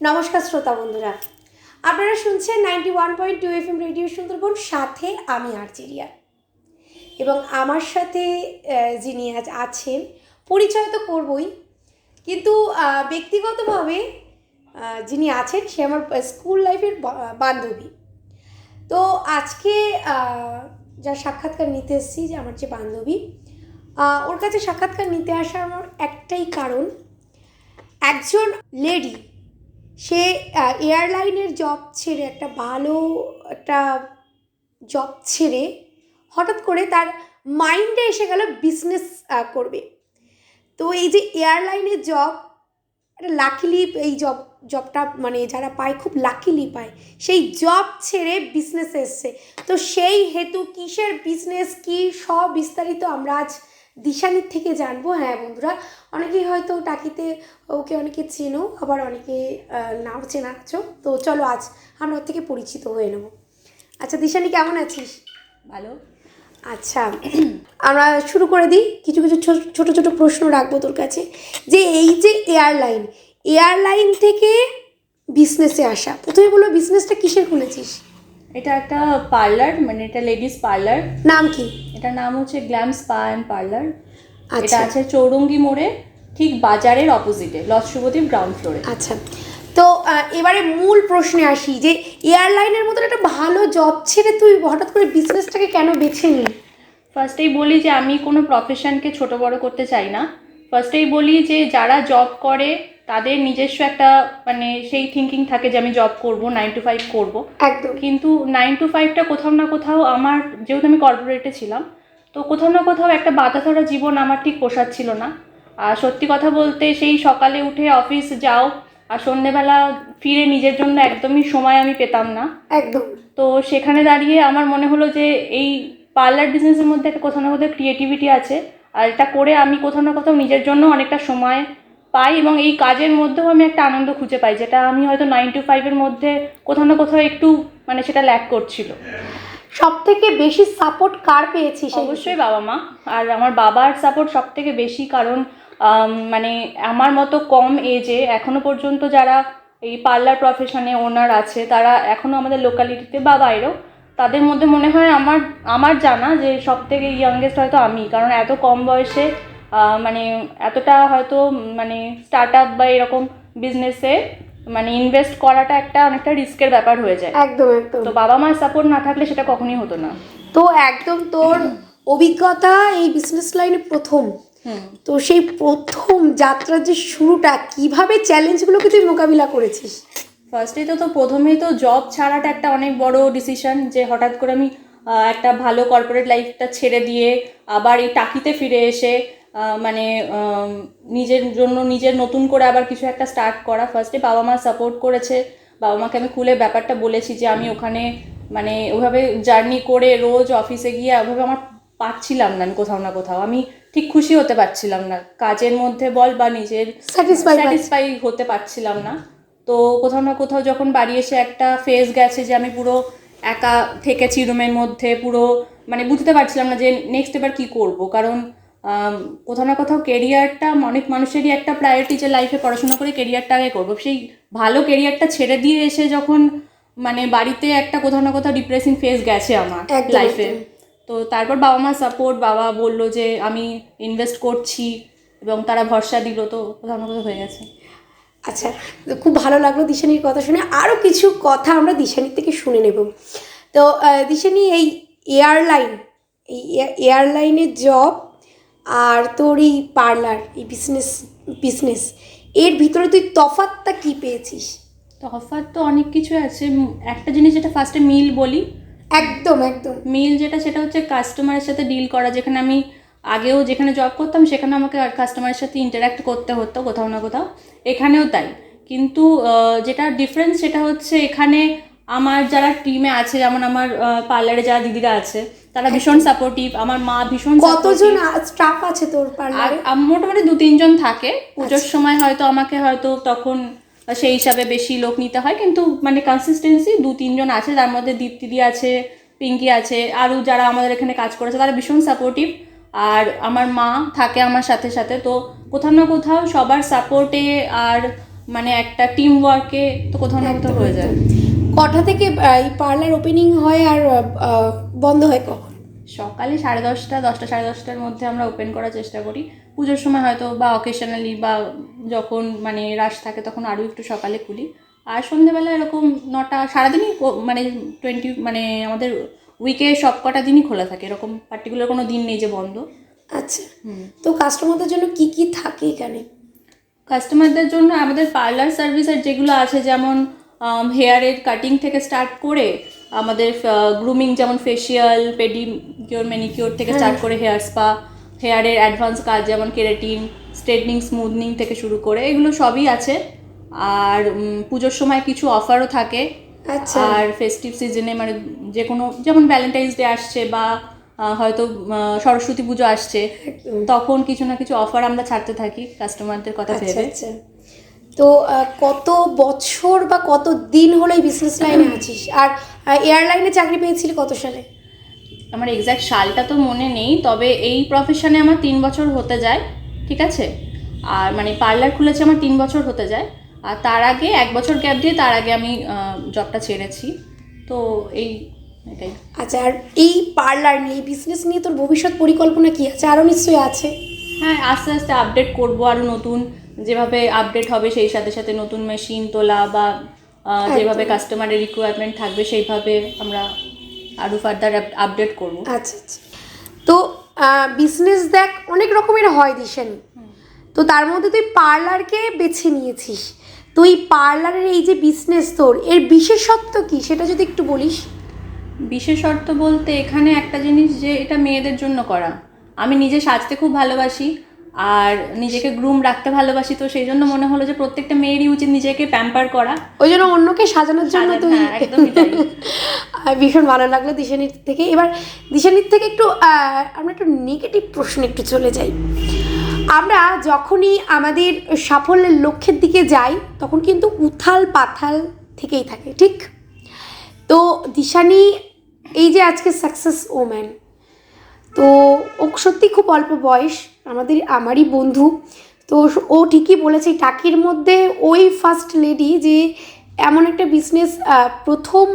নমস্কার শ্রোতা বন্ধুরা, আপনারা শুনছেন 91.2 FM রেডিও সুন্দরবন, সাথে আমি আর্চেরিয়া। এবং আমার সাথে যিনি আজ আছেন, পরিচয় তো করবই, কিন্তু ব্যক্তিগতভাবে যিনি আছেন সে আমার স্কুল লাইফের বান্ধবী। তো আজকে যার সাক্ষাৎকার নিতে এসেছি, যে আমার যে বান্ধবী, ওর কাছে সাক্ষাৎকার নিতে আসার আমার একটাই কারণ, একজন লেডি, সে এয়ারলাইনের জব ছেড়ে, একটা ভালো একটা জব ছেড়ে হঠাৎ করে তার মাইন্ডে এসে গেল বিজনেস করবে। তো এই যে এয়ারলাইনের জব, একটা লাকিলি এই জবটা মানে যারা পায় খুব লাকিলি পায়, সেই জব ছেড়ে বিজনেসে এসছে। তো সেই হেতু কিসের বিজনেস, কি সব বিস্তারিত আমরা আজ দিশানির থেকে জানবো। হ্যাঁ বন্ধুরা, অনেকেই হয়তো টাকিতে ওকে অনেকে চেনো, আবার অনেকে নাও চেনা আছো। তো চলো আজ আমরা ওর থেকে পরিচিত হয়ে নেব। আচ্ছা দিশানি, কেমন আছিস? ভালো। আচ্ছা, আমরা শুরু করে দিই। কিছু কিছু ছোটো ছোটো প্রশ্ন রাখবো তোর কাছে, যে এই যে এয়ারলাইন থেকে বিজনেসে আসা, প্রথমে বলো বিজনেসটা কিসের খুলেছিস? এটা একটা পার্লার, মানে এটা লেডিস পার্লার। নাম কি? এটার নাম হচ্ছে গ্ল্যাম স্পা অ্যান্ড পার্লার। আচ্ছা। এটা আছে চৌরঙ্গি মোড়ে, ঠিক বাজারের অপোজিটে, লজ শুভদ্বীপ গ্রাউন্ড ফ্লোরে। আচ্ছা, তো এবারে মূল প্রশ্নে আসি, যে এয়ারলাইনের মতন একটা ভালো জব ছেড়ে তুই হঠাৎ করে বিজনেসটাকে কেন বেছে নিলি? ফার্স্টেই বলি যে আমি কোনো প্রফেশনকে ছোট বড় করতে চাই না। ফার্স্টেই বলি যে যারা জব করে তাদের নিজস্ব একটা মানে সেই থিঙ্কিং থাকে যে আমি জব করব, 9 to 5 করব। একদম। কিন্তু 9 to 5টা কোথাও না কোথাও আমার, যেহেতু আমি কর্পোরেটে ছিলাম, তো কোথাও না কোথাও একটা বাধা ধরা জীবন আমার ঠিক পোষাচ্ছিল না। আর সত্যি কথা বলতে, সেই সকালে উঠে অফিস যাও আর সন্ধেবেলা ফিরে নিজের জন্য একদমই সময় আমি পেতাম না। একদম। তো সেখানে দাঁড়িয়ে আমার মনে হলো যে এই পার্লার বিজনেসের মধ্যে একটা কোথাও না কোথাও ক্রিয়েটিভিটি আছে, আর এটা করে আমি কোথাও না কোথাও নিজের জন্য অনেকটা সময় পাই, এবং এই কাজের মধ্যেও আমি একটা আনন্দ খুঁজে পাই, যেটা আমি হয়তো 9 to 5-এর মধ্যে কোথাও না কোথাও একটু মানে সেটা ল্যাক করছিল। সব থেকে বেশি সাপোর্ট কার পেয়েছিস? অবশ্যই বাবা মা, আর আমার বাবার সাপোর্ট সব থেকে বেশি। কারণ মানে আমার মতো কম এজে এখনো পর্যন্ত যারা এই পার্লার প্রফেশনে ওনার আছে, তারা এখনও আমাদের লোকালিটিতে বা বাইরেও, তাদের মধ্যে মনে হয় আমার জানা যে সব থেকে ইয়াংগেস্ট হয়তো আমি। কারণ এত কম বয়সে মানে এতটা হয়তো মানে স্টার্ট আপ বা এরকম বিজনেসে মানে ইনভেস্ট করাটা একটা অনেকটা রিস্কের ব্যাপার হয়ে যায়। একদম একদম। তো বাবা মার সাপোর্ট না থাকলে সেটা কখনই হতো না। তো একদম তোর অভিজ্ঞতা এই বিজনেস লাইনে প্রথম, তো সেই প্রথম যাত্রার যে শুরুটা, কিভাবে চ্যালেঞ্জগুলোকে তুই মোকাবিলা করেছিস? ফার্স্টে তো প্রথমেই তো জব ছাড়াটা একটা অনেক বড় ডিসিশন, যে হঠাৎ করে আমি একটা ভালো কর্পোরেট লাইফটা ছেড়ে দিয়ে আবার এই টাকিতে ফিরে এসে মানে নিজের জন্য নিজের নতুন করে আবার কিছু একটা স্টার্ট করা। ফার্স্টে বাবা মা সাপোর্ট করেছে, বাবা মাকে আমি খুলে ব্যাপারটা বলেছি যে আমি ওখানে মানে ওইভাবে জার্নি করে রোজ অফিসে গিয়ে ওইভাবে আমার পারছিলাম না, আমি কোথাও না কোথাও আমি ঠিক খুশি হতে পারছিলাম না কাজের মধ্যে বল, বা নিজের স্যাটিসফাই হতে পারছিলাম না। তো কোথাও না কোথাও যখন বাড়ি এসে একটা ফেজ গেছে যে আমি পুরো একা থেকেছি রুমের মধ্যে, পুরো মানে বুঝতে পারছিলাম না যে নেক্সট এবার কী করবো। কারণ কোথাও না কোথাও কেরিয়ারটা অনেক মানুষেরই একটা প্রায়োরিটি, যে লাইফে পড়াশোনা করে কেরিয়ারটা আগে করবো। সেই ভালো কেরিয়ারটা ছেড়ে দিয়ে এসে যখন মানে বাড়িতে একটা কোথাও না কোথাও ডিপ্রেসিং ফেজ গেছে আমার লাইফে। তো তারপর বাবা মার সাপোর্ট, বাবা বললো যে আমি ইনভেস্ট করছি, এবং তারা ভরসা দিল, তো কোথাও না কোথাও হয়ে গেছে। আচ্ছা, খুব ভালো লাগলো দিশানির কথা শুনে। আরও কিছু কথা আমরা দিশানির থেকে শুনে নেব। তো দিশানি, এই এয়ারলাইনের জব আর তোর এই পার্লার, এই বিজনেস এর ভিতরে তুই তফাৎটা কী পেয়েছিস? তফাৎ তো অনেক কিছু আছে। একটা জিনিস যেটা ফার্স্টে মিল বলি, একদম একদম মিল যেটা, সেটা হচ্ছে কাস্টমারের সাথে ডিল করা। যেখানে আমি আগেও যেখানে জব করতাম সেখানে আমাকে কাস্টমারের সাথে ইন্টারাক্ট করতে হতো কোথাও না কোথাও, এখানেও তাই। কিন্তু যেটা ডিফারেন্স সেটা হচ্ছে এখানে আমার যারা টিমে আছে, যেমন আমার পার্লারে যারা দিদিরা আছে, তারা ভীষণ সাপোর্টিভ। আমার মা ভীষণ। কতজন স্টাফ আছে তোর পার্লারে? মোটামুটি 2-3 জন থাকে। পুজোর সময় হয়তো আমাকে হয়তো তখন সেই হিসাবে বেশি লোক নিতে হয়, কিন্তু মানে কনসিস্টেন্সি 2-3 জন আছে। তার মধ্যে দীপ্তিদি আছে, পিঙ্কি আছে, আরও যারা আমাদের এখানে কাজ করেছে তারা ভীষণ সাপোর্টিভ। আর আমার মা থাকে আমার সাথে সাথে। তো কোথাও না কোথাও সবার সাপোর্টে আর মানে একটা টিম ওয়ার্কে তো কোথাও না কোথাও হয়ে যায়। কটা থেকে এই পার্লার ওপেনিং হয় আর বন্ধ হয় কখন? সকালে 10:30, 10টা 10:30টার মধ্যে আমরা ওপেন করার চেষ্টা করি। পুজোর সময় হয়তো বা অকেশনালি বা যখন মানে রাশ থাকে তখন আরও একটু সকালে খুলি। আর সন্ধ্যেবেলা এরকম 9টা, সারাদিনই মানে 20 মানে আমাদের উইকে সব কটা দিনই খোলা থাকে, এরকম পার্টিকুলার কোনো দিন নেই যে বন্ধ। আচ্ছা, তো কাস্টমারদের জন্য কি কি থাকে এখানে? কাস্টমারদের জন্য আমাদের পার্লার সার্ভিসের যেগুলো আছে, যেমন হেয়ারের কাটিং থেকে স্টার্ট করে আমাদের গ্রুমিং, যেমন ফেসিয়াল, পেডিকিওর, ম্যানিকিওর থেকে স্টার্ট করে হেয়ার স্পা, হেয়ারের অ্যাডভান্স কাজ যেমন কেরাটিন, স্ট্রেটনিং, স্মুথনিং থেকে শুরু করে এগুলো সবই আছে। আর পুজোর সময় কিছু অফারও থাকে। আচ্ছা। আর ফেস্টিভ সিজনে মানে যে কোনো, যেমন ভ্যালেন্টাইন্স ডে আসছে বা হয়তো সরস্বতী পুজো আসছে, তখন কিছু না কিছু অফার আমরা ছাড়তে থাকি কাস্টমারদের কথা আচ্ছা ভেবে। আচ্ছা। তো কত বছর বা কত দিন হলো এই বিজনেস লাইনে আছিস? আর এয়ারলাইনে চাকরি পেয়েছিলি কত সালে? আমার এক্স্যাক্ট সালটা তো মনে নেই, তবে এই প্রফেশনে আমার 3 বছর হতে যায়, ঠিক আছে। আর মানে পার্লার খুলেছে আমার 3 বছর হতে যায়। আর তার আগে 1 বছর গ্যাপ দিয়ে তার আগে আমি জবটা ছেড়েছি। তো এটাই। আচ্ছা, আর এই পার্লার নিয়ে, বিজনেস নিয়ে তোর ভবিষ্যৎ পরিকল্পনা কি আছে? আরও নিশ্চয়ই আছে। হ্যাঁ, আস্তে আস্তে আপডেট করবো, আরও নতুন যেভাবে আপডেট হবে সেই সাথে সাথে নতুন মেশিন তোলা বা যেভাবে কাস্টমারের রিকোয়ারমেন্ট থাকবে সেইভাবে আমরা আরও ফার্দার আপডেট করবো। আচ্ছা আচ্ছা। তো বিজনেস দেখ অনেক রকমের হয় দিশানি, তো তার মধ্যে তুই পার্লারকে বেছে নিয়েছিস। তো এই পার্লারের এই যে বিজনেস, তোর এর বিশেষত্ব কি সেটা যদি একটু বলিস। বিশেষত্ব বলতে এখানে একটা জিনিস, যে এটা মেয়েদের জন্য করা। আমি নিজে সাজতে খুব ভালোবাসি আর নিজেকে গ্রুম রাখতে ভালোবাসি, তো সেই জন্য মনে হলো যে প্রত্যেকটা মেয়েরই উচিত নিজেকে প্যাম্পার করা। ওই জন্য অন্যকে সাজানোর জন্য তুই। হ্যাঁ, একদমই তাই। ভীষণ ভালো লাগলো দিশানির থেকে। এবার দিশানির থেকে একটু আমরা একটু নেগেটিভ প্রশ্ন একটু চলে যাই। আমরা যখনই আমাদের সাফল্যের লক্ষ্যের দিকে যাই তখন কিন্তু উথাল পাথাল থেকেই থাকে, ঠিক? তো দিশানি এই যে আজকে সাকসেস ওম্যান, তো ও সত্যি খুব অল্প বয়স, আমারই বন্ধু। তো ও ঠিকই বলেছে, টাকির মধ্যে ওই ফার্স্ট লেডি যে এমন একটা বিজনেস প্রথম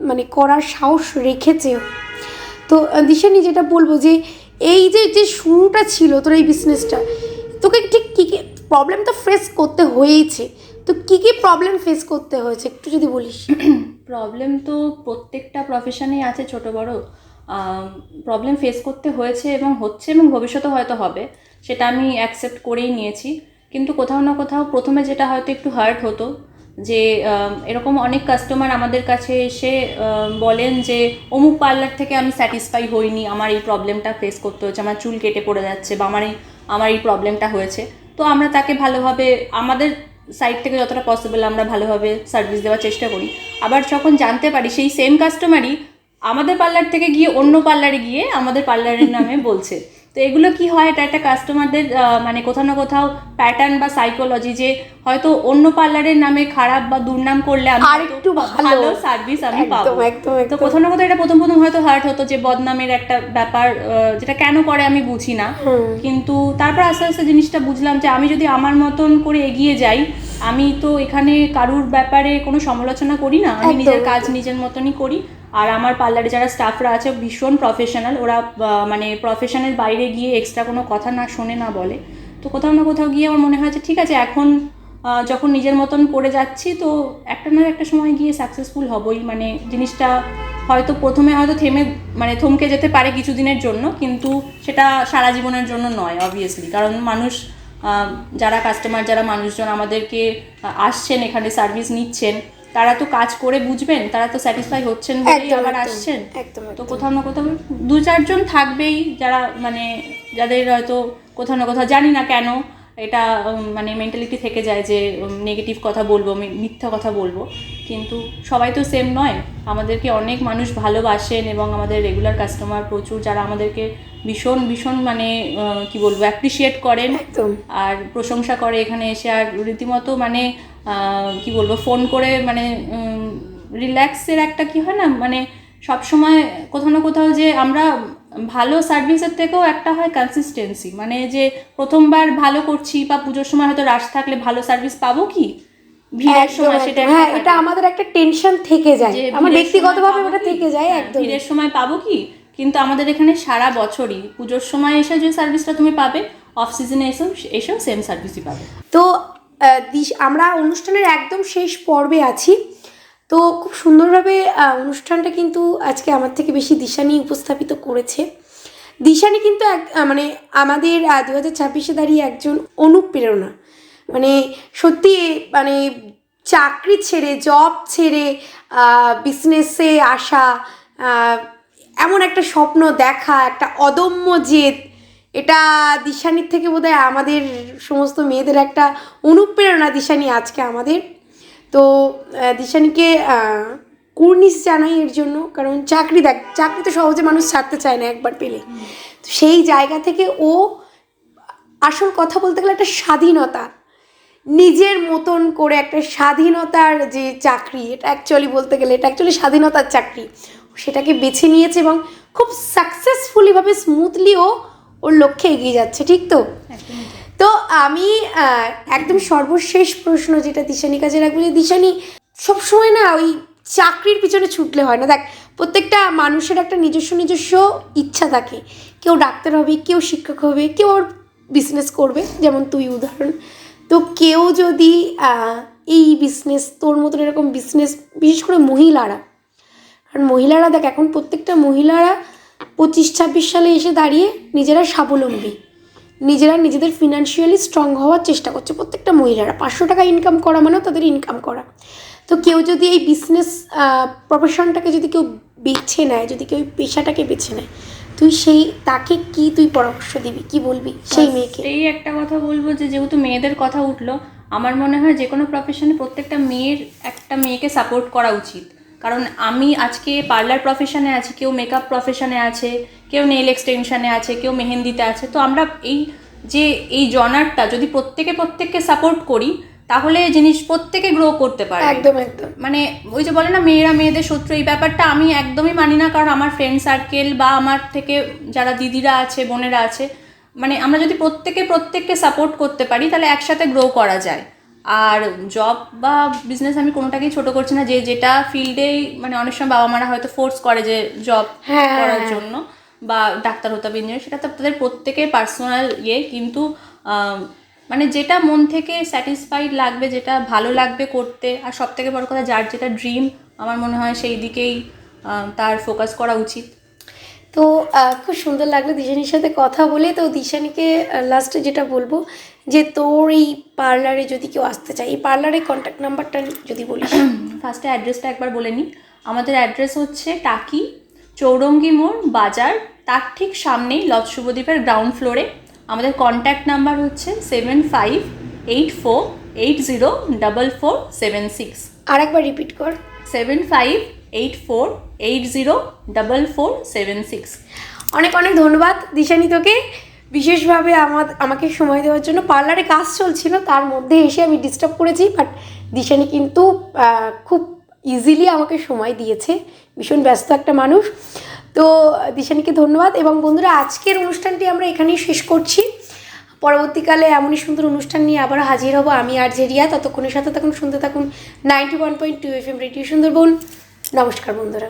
মানে করার সাহস রেখেছে। তো দিশানি যেটা বলবো যে এই যে যে শুরুটা ছিল তোর এই বিজনেসটা, তোকে ঠিক কী কী প্রবলেম তো ফেস করতে হয়েইছে, তো কী কী প্রবলেম ফেস করতে হয়েছে একটু যদি বলিস। প্রবলেম তো প্রত্যেকটা প্রফেশনেই আছে, ছোট বড়। প্রবলেম ফেস করতে হয়েছে এবং হচ্ছে এবং ভবিষ্যতে হয়তো হবে, সেটা আমি অ্যাকসেপ্ট করেই নিয়েছি। কিন্তু কোথাও না কোথাও প্রথমে যেটা হয়তো একটু হার্ট হতো, যে এরকম অনেক কাস্টমার আমাদের কাছে এসে বলেন যে অমুক পার্লার থেকে আমি স্যাটিসফাই হইনি, আমার এই প্রবলেমটা ফেস করতে হচ্ছে, আমার চুল কেটে পড়ে যাচ্ছে বা আমার এই প্রবলেমটা হয়েছে। তো আমরা তাকে ভালোভাবে আমাদের সাইড থেকে যতটা পসিবল আমরা ভালোভাবে সার্ভিস দেওয়ার চেষ্টা করি। আবার যখন জানতে পারি সেই সেম কাস্টমারই আমাদের পার্লার থেকে গিয়ে অন্য পার্লারে গিয়ে আমাদের পার্লারের নামে বলছে, তো এগুলো কি হয়, এটা একটা কাস্টমারদের মানে কোথাও না কোথাও প্যাটার্ন বা সাইকোলজি, যে হয়তো অন্য পার্লারের নামে খারাপ বা দুর্নাম করলে আমি আরেকটু ভালো সার্ভিস আমি পাবো। তো কোথাও না কোথাও এটা প্রথম হয়তো হার্ট হতো, যে বদনামের একটা ব্যাপার, যেটা কেন করে আমি বুঝি না। কিন্তু তারপর আস্তে আস্তে জিনিসটা বুঝলাম যে আমি যদি আমার মতন করে এগিয়ে যাই, আমি তো এখানে কারুর ব্যাপারে কোনো সমালোচনা করি না, আমি নিজের কাজ নিজের মতনই করি। আর আমার পার্লারে যারা স্টাফরা আছে ভীষণ প্রফেশনাল, ওরা মানে প্রফেশনের বাইরে গিয়ে এক্সট্রা কোনো কথা না শোনে না বলে। তো কোথাও না কোথাও গিয়ে আমার মনে হয় যে ঠিক আছে, এখন যখন নিজের মতন করে যাচ্ছি, তো একটা না একটা সময় গিয়ে সাকসেসফুল হবই। মানে জিনিসটা হয়তো প্রথমে হয়তো থমকে যেতে পারে কিছুদিনের জন্য, কিন্তু সেটা সারা জীবনের জন্য নয় অবভিয়াসলি। কারণ মানুষ, যারা কাস্টমার, যারা মানুষজন আমাদেরকে আসছেন, এখানে সার্ভিস নিচ্ছেন, তারা তো কাজ করে বুঝবেন, তারা তো স্যাটিসফাই হচ্ছেন বলেই আবার আসছেন। তো কোথাও না কোথাও 2-4 জন থাকবেই যারা মানে যাদের হয়তো কোথাও না কোথাও জানি না কেন এটা মানে মেন্টালিটি থেকে যায় যে নেগেটিভ কথা বলবো, মিথ্যা কথা বলবো। কিন্তু সবাই তো সেম নয়, আমাদেরকে অনেক মানুষ ভালোবাসেন এবং আমাদের রেগুলার কাস্টমার প্রচুর, যারা আমাদেরকে ভীষণ ভীষণ মানে কি বলবো অ্যাপ্রিসিয়েট করেন আর প্রশংসা করে এখানে এসে। আর রীতিমতো মানে কি বলবো ফোন করে মানে রিল্যাক্সের একটা কি হয় না, মানে সবসময় কোথাও না কোথাও যে আমরা ভালো সার্ভিসের থেকেও একটা হয় কনসিস্টেন্সি, মানে যে প্রথমবার ভালো করছি বা পুজোর সময় হয়তো রাশ থাকলে ভালো সার্ভিস পাবো কি, ভিড়ের সময় সেটা একটা হ্যাঁ, এটা থাকে। আমাদের একটা টেনশন থেকে যায়, যে আমার ভিড়ের ব্যক্তিগতভাবে সময় পাবো ওটা কি? থেকে যায় হ্যাঁ, একদম। ভিড়ের সময় পাবো কি, কিন্তু আমাদের এখানে সারা বছরই পুজোর সময় এসে যে সার্ভিসটা তুমি পাবে, অফ সিজনে এসেও সেম সার্ভিসই পাবে। তো আমরা অনুষ্ঠানের একদম শেষ পর্বে আছি। তো খুব সুন্দরভাবে অনুষ্ঠানটা কিন্তু আজকে আমার থেকে বেশি দিশানি উপস্থাপিত করেছে। দিশানি কিন্তু মানে আমাদের 2026-এ দাঁড়িয়ে একজন অনুপ্রেরণা। মানে সত্যি মানে চাকরি ছেড়ে, জব ছেড়ে বিজনেসে আসা, এমন একটা স্বপ্ন দেখা, একটা অদম্য জেদ, এটা দিশানির থেকে বোধহয় আমাদের সমস্ত মেয়েদের একটা অনুপ্রেরণা দিশানি আজকে আমাদের। তো দিশানিকে কুর্নিশ জানাই এর জন্য, কারণ চাকরি তো সহজে মানুষ ছাড়তে চায় না একবার পেলে। তো সেই জায়গা থেকে ও, আসল কথা বলতে গেলে একটা স্বাধীনতা, নিজের মতন করে একটা স্বাধীনতার যে চাকরি, এটা অ্যাকচুয়ালি বলতে গেলে এটা অ্যাকচুয়ালি স্বাধীনতার চাকরি, সেটাকে বেছে নিয়েছে এবং খুব সাকসেসফুলিভাবে স্মুথলি ওর লক্ষ্যে এগিয়ে যাচ্ছে, ঠিক তো? তো আমি একদম সর্বশেষ প্রশ্ন যেটা দিশানি কাছে রাখবো, যে দিশানি সবসময় না ওই চাকরির পিছনে ছুটলে হয় না। দেখ, প্রত্যেকটা মানুষের একটা নিজস্ব ইচ্ছা থাকে, কেউ ডাক্তার হবে, কেউ শিক্ষক হবে, কেউ ওর বিজনেস করবে, যেমন তুই উদাহরণ। তো কেউ যদি এই বিজনেস, তোর মতন এরকম বিজনেস, বিশেষ করে মহিলারা, কারণ মহিলারা দেখ এখন প্রত্যেকটা মহিলারা 25-26 সালে এসে দাঁড়িয়ে নিজেরা স্বাবলম্বী, নিজেরা নিজেদের ফিনান্সিয়ালি স্ট্রং হওয়ার চেষ্টা করছে। প্রত্যেকটা মহিলারা 500 টাকা ইনকাম করা মানেও তাদের ইনকাম করা। তো কেউ যদি এই বিজনেস প্রফেশনটাকে যদি কেউ বেছে নেয়, যদি কেউ পেশাটাকে বেছে নেয়, তুই তাকে কি তুই পরামর্শ দিবি, কি বলবি সেই মেয়েকে? এই একটা কথা বলবো যে যেহেতু মেয়েদের কথা উঠলো, আমার মনে হয় যে কোনো প্রফেশনে প্রত্যেকটা মেয়েকে সাপোর্ট করা উচিত। কারণ আমি আজকে পার্লার প্রফেশনে আছি, কেউ মেকআপ প্রফেশনে আছে, কেউ নেল এক্সটেনশনে আছে, কেউ মেহেন্দিতে আছে। তো আমরা এই জনারটা যদি প্রত্যেককে সাপোর্ট করি, তাহলে জিনিস প্রত্যেকে গ্রো করতে পারে। একদম। মানে ওই যে বলে না, মেয়েরা মেয়েদের শত্রু, এই ব্যাপারটা আমি একদমই মানি না। কারণ আমার ফ্রেন্ড সার্কেল বা আমার থেকে যারা দিদিরা আছে, বোনেরা আছে, মানে আমরা যদি প্রত্যেককে সাপোর্ট করতে পারি, তাহলে একসাথে গ্রো করা যায়। আর জব বা বিজনেস আমি কোনোটাকেই ছোট করছি না, যেটা ফিল্ডেই, মানে অনেক সময় বাবা মারা হয়তো ফোর্স করে যে জব করার জন্য বা ডাক্তার হতে হবে, ইঞ্জিনিয়ার, সেটা তো তাদের প্রত্যেকের পার্সোনাল কিন্তু মানে যেটা মন থেকে স্যাটিসফাইড লাগবে, যেটা ভালো লাগবে করতে, আর সব থেকে বড় কথা যার যেটা ড্রিম, আমার মনে হয় সেই দিকেই তার ফোকাস করা উচিত। তো খুব সুন্দর লাগলো দিশানির সাথে কথা বলে। তো দিশানিকে লাস্টে যেটা বলবো, যে তোর এই পার্লারে যদি কেউ আসতে চায়, এই পার্লারের কন্ট্যাক্ট নাম্বারটা যদি বলিস। ফার্স্টে অ্যাড্রেসটা একবার বলে নিই। আমাদের অ্যাড্রেস হচ্ছে টাকি, চৌরঙ্গি মোড় বাজার, তার ঠিক সামনেই লজ শুভদ্বীপের গ্রাউন্ড ফ্লোরে। আমাদের কন্ট্যাক্ট নাম্বার হচ্ছে 7584804476। আর একবার রিপিট কর। 7584804476। অনেক ধন্যবাদ দিশানি তোকে, বিশেষভাবে আমাকে সময় দেওয়ার জন্য। পার্লারে কাজ চলছিল, তার মধ্যে এসে আমি ডিস্টার্ব করেছি, বাট দিশানি কিন্তু খুব ইজিলি আমাকে সময় দিয়েছে, ভীষণ ব্যস্ত একটা মানুষ। তো দিশানিকে ধন্যবাদ। এবং বন্ধুরা, আজকের অনুষ্ঠানটি আমরা এখানেই শেষ করছি। পরবর্তীকালে এমনই সুন্দর অনুষ্ঠান নিয়ে আবার হাজির হব আমি, আরজে রিয়া। ততক্ষণের সাথে থাকুন, শুনতে থাকুন 91.2 FM রেডিও সুন্দরবন। নমস্কার বন্ধুরা।